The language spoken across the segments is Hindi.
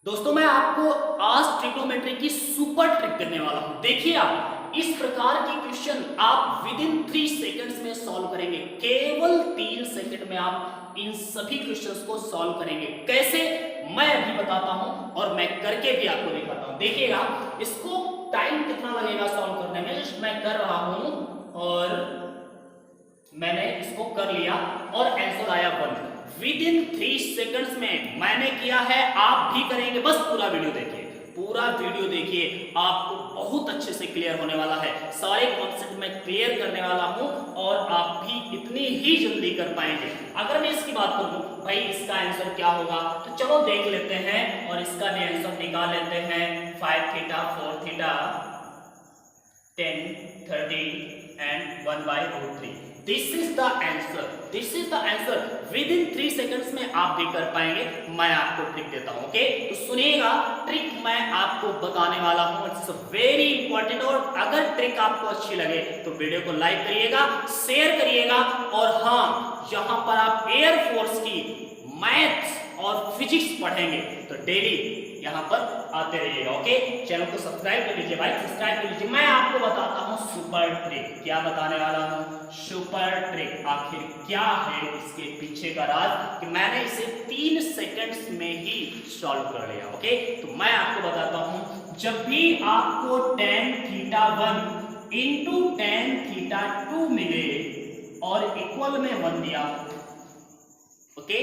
दोस्तों मैं आपको आज ट्रिग्नोमेट्री की सुपर ट्रिक करने वाला हूं। देखिए आप इस प्रकार की क्वेश्चन आप विद इन 3 सेकंड्स में सॉल्व करेंगे। केवल 3 सेकंड में आप इन सभी क्वेश्चंस को सॉल्व करेंगे। कैसे मैं अभी बताता हूं और मैं करके भी आपको दिखाता हूं। देखिएगा इसको टाइम कितना लगेगा सॉल्व करने में। जस्ट मैं कर रहा हूं और मैंने इसको कर लिया और आंसर आया 1 विद इन 3 सेकंड्स में मैंने किया है। आप भी करेंगे। बस पूरा वीडियो देखिए, पूरा वीडियो देखिए, आपको बहुत अच्छे से क्लियर होने वाला है। सारे कॉन्सेप्ट मैं क्लियर करने वाला हूं और आप भी इतनी ही जल्दी कर पाएंगे। अगर मैं इसकी बात करूं भाई इसका आंसर क्या होगा तो चलो देख लेते हैं और इसका भी आंसर निकाल लेते हैं। 5 theta 4 theta 10 30 and 1/√3। This is the answer, this is the answer. With in 3 seconds में आप भी कर पाएंगे। मैं आपको ट्रिक देता हूं। ओके तो सुनिएगा, ट्रिक मैं आपको बताने वाला हूं। It's very important. और अगर ट्रिक आपको अच्छी लगे तो वीडियो को लाइक करिएगा, शेयर करिएगा। और हाँ, यहां पर आप एयरफोर्स की मैथ्स और फिजिक्स पढ़ेंगे तो डेली यहां पर आते रहिएगा। ओके चैनल को सब्सक्राइब कर लीजिए भाई, सब्सक्राइब कर लीजिए। मैं आपको बताता हूं सुपर ट्रिक। क्या बताने वाला हूं? Super trick. आखिर क्या है इसके पीछे का राज कि मैंने इसे 3 सेकंड्स में ही सॉल्व कर लिया। ओके तो मैं आपको बताता हूं, जब भी आपको tan theta 1 into tan theta 2 मिले और इक्वल में 1 दिया, okay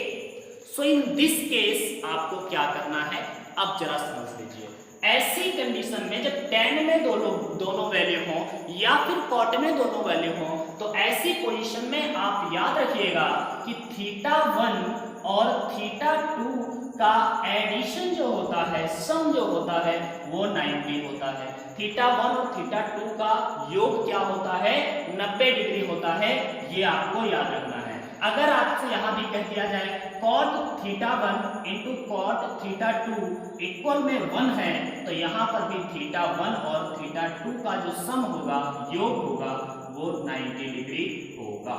so in this case आपको क्या करना है अब जरा समझ लीजिए। ऐसी कंडीशन में जब tan में दोनों वैल्यू हो या फिर cot में दोनों वैल्यू हो तो ऐसी पोजीशन में आप याद रखिएगा कि थीटा 1 और थीटा 2 का एडिशन जो होता है, सम जो होता है वो 90 होता है। थीटा 1 और थीटा 2 का योग क्या होता है? 90 डिग्री होता है। ये आपको याद रखना है। अगर आपसे यहां भी कह दिया जाए cot theta 1 into cot theta 2 equal में 1 है तो यहां पर भी थीटा 1 और थीटा 2 का जो सम होगा, योग होगा, वो 90 डिग्री होगा।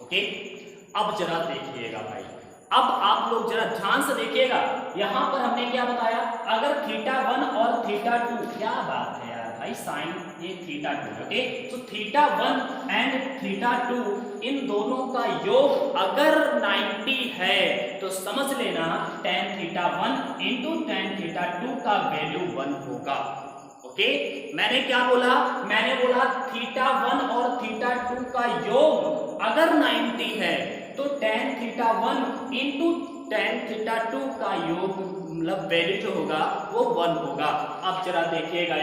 ओके अब जरा देखिएगा भाई, अब आप लोग जरा ध्यान से देखिएगा। यहां पर हमने क्या बताया? अगर थीटा 1 और थीटा 2, क्या बात है यार भाई, साइन ये थीटा 2। ओके तो थीटा 1 एंड थीटा 2 इन दोनों का योग अगर 90 है तो समझ लेना tan theta 1 into tan theta 2 का वैल्यू 1 होगा। ओके मैंने क्या बोला? मैंने बोला थीटा 1 और थीटा 2 का योग अगर 90 है तो tan theta 1 into tan theta 2 का योग मतलब वैल्यू जो होगा वो 1 होगा। अब जरा देखिएगा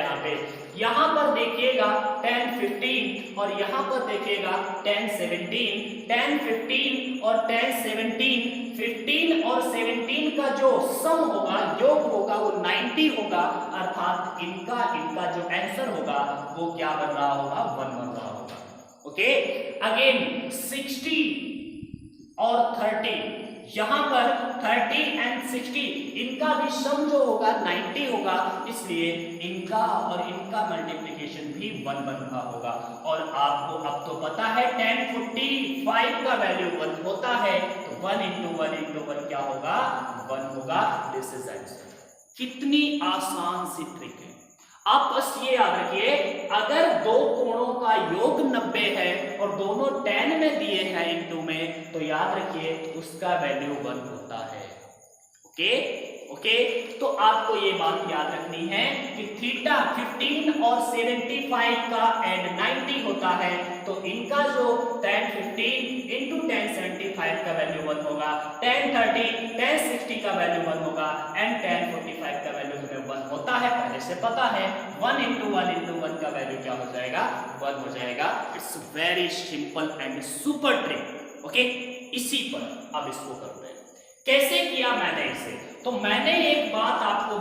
यहां पर देखिएगा tan 15 और यहां पर देखिएगा tan 17। tan 15 और tan 17, 15 और 17 का जो सम होगा, योग होगा, वो 90 होगा। अर्थात इनका जो आंसर होगा वो क्या बन रहा होगा? 1 बन रहा होगा। ओके अगेन 60 और 30, यहां पर 30 एंड 60 इनका भी सम जो होगा 90 होगा, इसलिए इनका और इनका मल्टीप्लिकेशन भी 1 बन रहा होगा। और आपको अब तो पता है tan 45 का वैल्यू 1 होता है तो 1 इंटू 1 इंटू 1 क्या होगा? 1 होगा। This is answer. कितनी आसान सी ट्रिक है। आप बस ये याद रखिए, अगर दो कोणों का योग 90 है और दोनों tan में दिए हैं इंटू में, तो याद रखिए उसका वैल्यू 1 होता है। ओके तो आपको ये बात याद रखनी है कि थीटा 15 और 75 का एंड 90 होता है तो इनका जो tan 15 इंटू tan 75 का वैल्यू 1 होगा, tan 30 tan 60 का वैल्यू 1 होगा एंड tan 45 का वैल्यू हमें 1 होता है, पहले से पता है। 1 इंटू 1 इंटू 1 का वैल्यू क्या हो जाएगा? 1 हो जाएगा। It's very simple and super trick. Okay इसी पर अब इसको करते हैं। कैसे किया मैंने इसे? तो मैंने एक बात आपको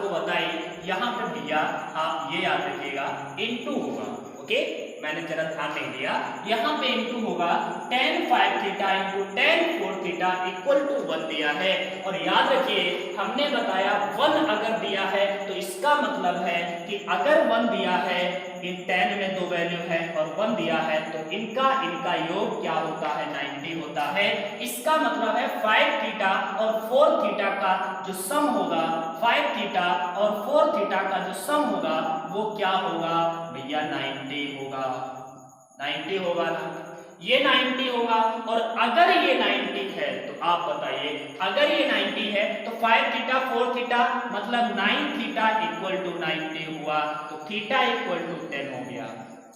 बताई, यहां पर दिया, आप ये याद रखिएगा इंटू होगा। ओके मैंने जरा ध्यान नहीं दिया, यहां पे इंटू होगा tan 5 theta into tan 4 theta equal to 1 दिया है। और याद रखिए हमने बताया 1 अगर दिया है तो इसका मतलब है कि अगर 1 दिया है इन 10 में 2 वैल्यू है और 1 दिया है, तो इनका योग क्या होता है 90 होता है। इसका मतलब है 5 थीटा और 4 थीटा का जो सम होगा, 5 थीटा और 4 थीटा का जो सम होगा वो क्या होगा भैया 90 होगा। 90 होगा ना, ये 90 होगा। और अगर ये 90 है तो आप बताइए, अगर ये 90 है तो 5 थीटा 4 थीटा मतलब 9 थीटा इक्वल टू 90 हुआ, तो थीटा इक्वल टू 10 हो गया।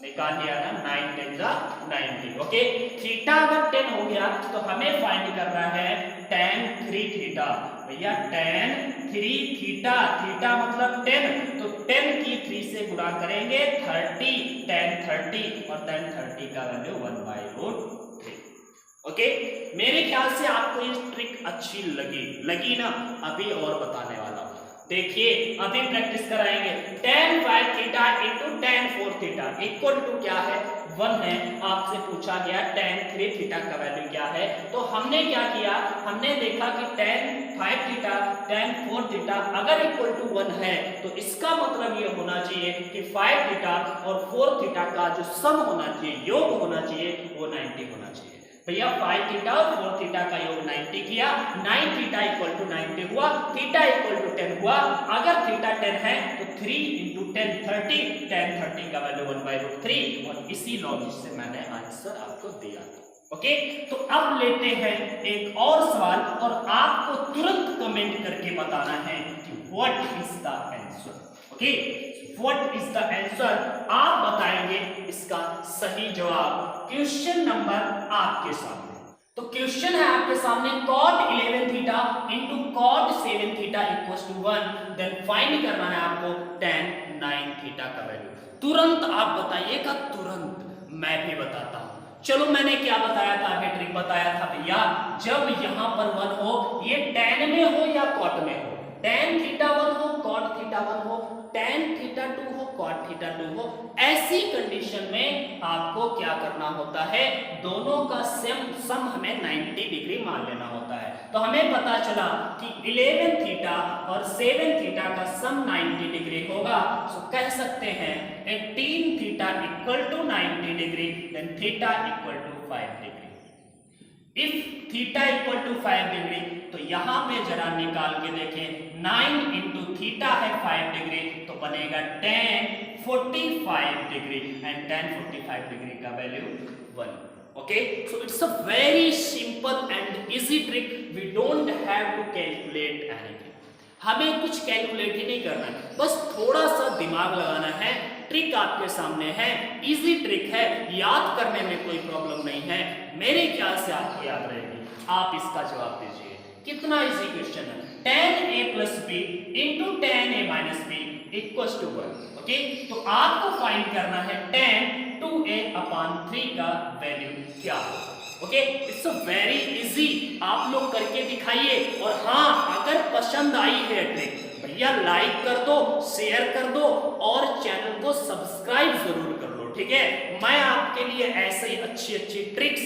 निकाल लिया ना, 9 10 जा 90। ओके, थीटा अगर 10 हो गया तो हमें फाइंड करना है tan 3 थीटा। भैया tan 3 थीटा, थीटा मतलब 10, तो 10 की 3 से गुणा करेंगे 30, tan 30 और tan 30 का वैल्यू 1/√3। ओके, मेरे ख्याल से आपको ये ट्रिक अच्छी लगी ना, अभी और बताने वाला हूं। देखिए अभी प्रैक्टिस कराएंगे। tan 5 theta into tan 4 theta equal to क्या है 1 है। आपसे पूछा गया tan 3 थीटा का वैल्यू क्या है, तो हमने क्या किया, हमने देखा कि tan 5 थीटा tan 4 थीटा अगर इक्वल टू 1 है तो इसका मतलब ये होना चाहिए कि 5 थीटा और 4 थीटा का जो सम होना चाहिए, योग होना चाहिए, वो 90 होना चाहिए। भैया 5 थीटा और 4 थीटा का योग 90 किया, 9 थीटा इक्वल टू 90 हुआ, थीटा इक्वल टू 10 हुआ। अगर थीटा 10 है तो 3 इंटू 10 30, tan 30 का वैल्यू 1/√3 और इसी लॉजिक से मैंने आंसर आपको दिया। ओके, तो अब लेते हैं एक और सवाल और आपको तुरंत कमेंट करके बताना है कि what is the answer. Okay, what is the answer, आप बताएंगे इसका सही जवाब। क्वेश्चन नंबर आपके सामने, तो क्वेश्चन है आपके सामने cot 11 theta into cot 7 theta equals to 1, then find करना है आपको tan 9 थीटा का वैल्यू। तुरंत आप बताइएगा, तुरंत मैं भी बताता हूं। चलो, मैंने क्या बताया था, अभी ट्रिक बताया था भैया, जब यहां पर 1 हो, ये tan में हो या cot में हो, tan थीटा 1 हो, cot थीटा 1 हो, tan थीटा 2 हो, cot थीटा 2 हो, ऐसी कंडीशन में आपको क्या करना होता है, दोनों का सम हमें 90 डिग्री मान लेना होता है। तो हमें पता चला कि 11 थीटा और 7 थीटा का सम 90 डिग्री होगा, तो कह सकते हैं 18 theta equal to 90 degree, then theta equal to 5 degree. If theta equal to 5 degree, तो यहां पे जरा निकाल के देखें, 9 इंटू थीटा है 5 डिग्री, तो बनेगा tan 45 degree, and tan 45 degree का value 1। Okay, so it's a very simple and easy trick, we don't have to calculate anything. हमें कुछ कैलकुलेट ही नहीं करना है, बस थोड़ा सा दिमाग लगाना है। ट्रिक आपके सामने है, इजी ट्रिक है, याद करने में कोई प्रॉब्लम नहीं है, मेरे ख्याल से आपको याद रहेगी। आप इसका जवाब दीजिए, कितना इजी क्वेश्चन है। tan a plus b into tan a minus b equals to 1। Okay, तो आपको फाइंड करना है tan 2a अपॉन 3 का वैल्यू क्या होगा। ओके, इट्स वेरी इजी, आप लोग करके दिखाइए। और हाँ, अगर पसंद आई है ट्रिक, भैया लाइक कर दो, शेयर कर दो और चैनल को सब्सक्राइब जरूर कर लो, ठीक है। मैं आपके लिए ऐसे ही अच्छी ट्रिक्स,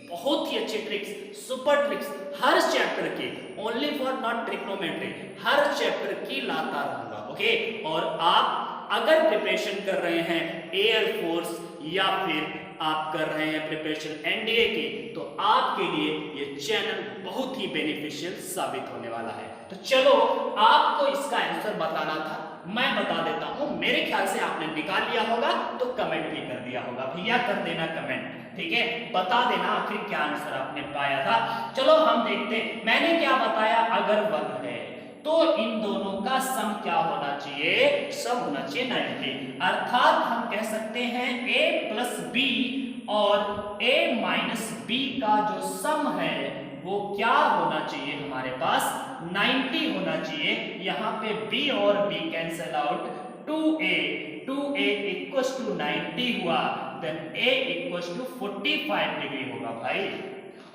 बहुत ही अच्छी ट्रिक्स, सुपर ट्रिक्स हर चैप्टर के, only for not trigonometry, her chapter की लाता रहूंगा। ओके, और आप अगर प्रिपरेशन कर रहे हैं एयरफोर्स या फिर आप कर रहे हैं प्रिपरेशन एनडीए की, तो आपके लिए ये चैनल बहुत ही बेनिफिशियल साबित होने वाला है। तो चलो, आपको इसका आंसर बताना था, मैं बता देता हूं। मेरे ख्याल से आपने निकाल लिया होगा, तो कमेंट भी कर दिया होगा, भैया कर देना कमेंट, ठीक है, बता देना आखिर क्या आंसर आपने पाया था। चलो हम देखते हैं, मैंने क्या बताया, अगर 1 है तो इन दोनों का सम क्या होना चाहिए, सम होना चाहिए 90। अर्थात हम कह सकते हैं a प्लस बी और a माइनस बी का जो सम है वो क्या होना चाहिए, हमारे पास 90 होना चाहिए। यहाँ पे b और b cancel out, 2a equals to 90 हुआ, then a equals to 45 degree होगा भाई।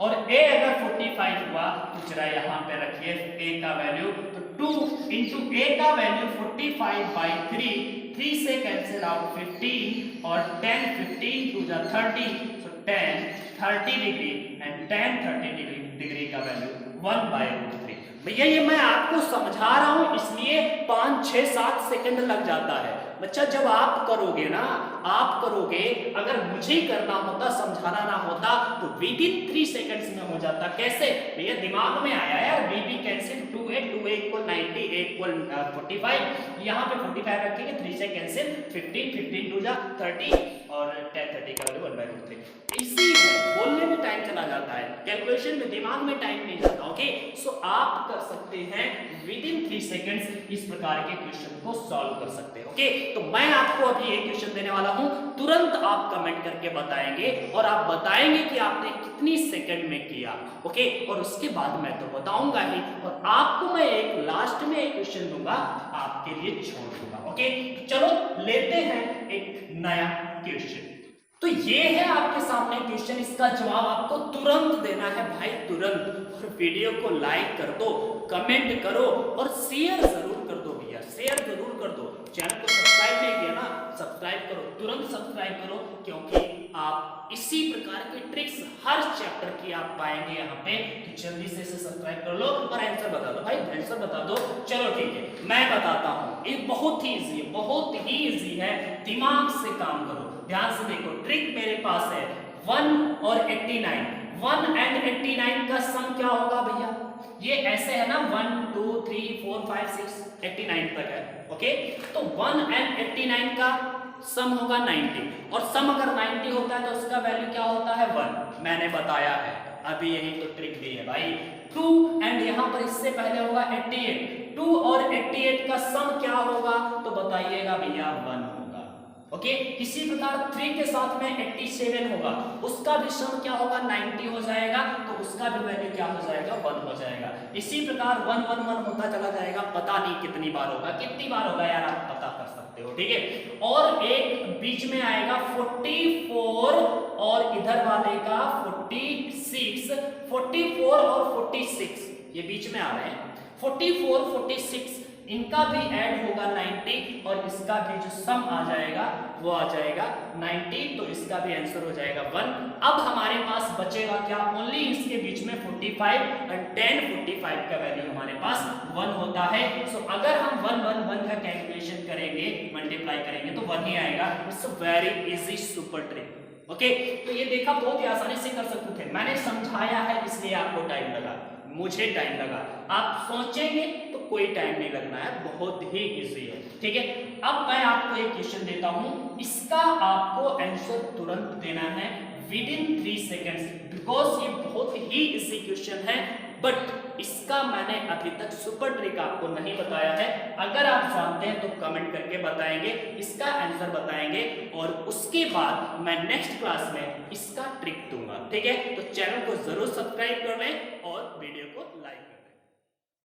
और a अगर 45 हुआ तो जरा यहाँ पे रखिए a का वैल्यू, तो 2 इंटू a का वैल्यू 45/3, 3 से कैंसिल आउट 15 और 10 15 टू द 30, सो 10 30 डिग्री, एंड tan 30 डिग्री का वैल्यू 1/√3। भैया ये मैं आपको समझा रहा हूं इसलिए 5, 6, 7 सेकंड लग जाता है। बच्चा जब आप करोगे ना, आप करोगे, अगर मुझे ही करना होता, समझाना ना होता तो विद इन 3 सेकंड्स में हो जाता। कैसे भैया? दिमाग में आया यार, B B cancel 2a 2a equal 90 a equal 45, यहाँ पे 45 रखेंगे, 3 से कैंसिल 15 15 2 जा 30 और 10 30 का वैल्यू 1/3। इसी है, बोलने में टाइम चला जाता है, कैलकुलेशन में दिमाग में टाइम नहीं जाता। ओके, सो आप कर सकते हैं विद इन 3 सेकंड्स इस प्रकार के क्वेश्चन को सॉल्व कर सकते हैं। ओके, तो मैं आपको अभी एक क्वेश्चन देने वाला हूं, तुरंत आप कमेंट करके बताएंगे और आप बताएंगे कि आपने कितनी सेकंड में किया। ओके, और उसके बाद मैं तो बताऊंगा ही, और आपको मैं एक लास्ट में एक क्वेश्चन दूंगा, आपके लिए छोड़ दूंगा। ओके, चलो लेते हैं एक नया क्वेश्चन। तो ये है आपके सामने क्वेश्चन, इसका जवाब आपको तुरंत देना है भाई, तुरंत। और वीडियो को लाइक कर दो, कमेंट करो और शेयर जरूर कर दो भैया, शेयर जरूर कर दो। चैनल को सब्सक्राइब नहीं किया ना, सब्सक्राइब करो, तुरंत सब्सक्राइब करो, क्योंकि आप इसी प्रकार की ट्रिक्स हर चैप्टर की आप पाएंगे यहाँ पे। तो जल्दी से सब्सक्राइब कर लो और आंसर बता दो भाई, आंसर बता दो। चलो ठीक है, मैं बताता हूँ, ये बहुत ही इजी है, बहुत ही इजी है, दिमाग से काम करो, ध्यान से देखो। ट्रिक मेरे पास है 1 और 89, 1 एंड 89 का सम क्या होगा भैया? ये ऐसे है ना, 1 2 3 4 5 6 89 तक है। ओके, तो 1 एंड 89 का सम होगा 90, और सम अगर 90 होता है तो उसका वैल्यू क्या होता है? 1। मैंने बताया है, अभी यही तो ट्रिक दी है भाई। 2 एंड यहाँ पर इससे पहले होगा 88, 2 और 88 का सम क्या होगा? तो बताइएगा भैया 1 होगा। ओके, इसी प्रकार 3 के साथ में 87 होगा, उसका भी सम क्या होगा? 90 हो जाएगा, तो उसका भी वैल्यू क्या हो जाएगा? 1 हो जाएगा। इसी प्रकार 1 1 1 होता चला जाएगा, पता नहीं कितनी बार होगा, कितनी बार होगा यार आप पता कर सकते हो। ठीक है, और एक बीच में आएगा 44 और इधर वाले का 46, 44 और 46 ये बीच में आ रहे हैं, 44 46 इनका भी ऐड होगा 90, और इसका भी जो सम आ जाएगा वो आ जाएगा 90, तो इसका भी आंसर हो जाएगा 1। अब हमारे पास बचेगा क्या? ओनली इसके बीच में 45 और 10 45 का वैल्यू हमारे पास 1 होता है। सो अगर हम 1 1 1 का कैलकुलेशन करेंगे, मल्टीप्लाई करेंगे तो 1 ही आएगा। It's a very easy super trick. Okay, तो ये देखा बहुत ही आसानी से कर सकते थे, मैंने समझाया है इसलिए आपको टाइम लगा, मुझे टाइम लगा, आप सोचेंगे तो कोई टाइम नहीं लगना है, बहुत ही इजी है। ठीक है, अब मैं आपको एक क्वेश्चन देता हूं, इसका आपको आंसर तुरंत देना है विद इन 3 सेकंड्स, बिकॉज ये बहुत ही इजी क्वेश्चन है, बट इसका मैंने अभी तक सुपर ट्रिक आपको नहीं बताया है। अगर आप जानते हैं तो कमेंट करके बताएंगे, इसका आंसर बताएंगे, और उसके बाद मैं नेक्स्ट क्लास में इसका ट्रिक दूंगा। ठीक है, तो चैनल को जरूर सब्सक्राइब कर लें और वीडियो को लाइक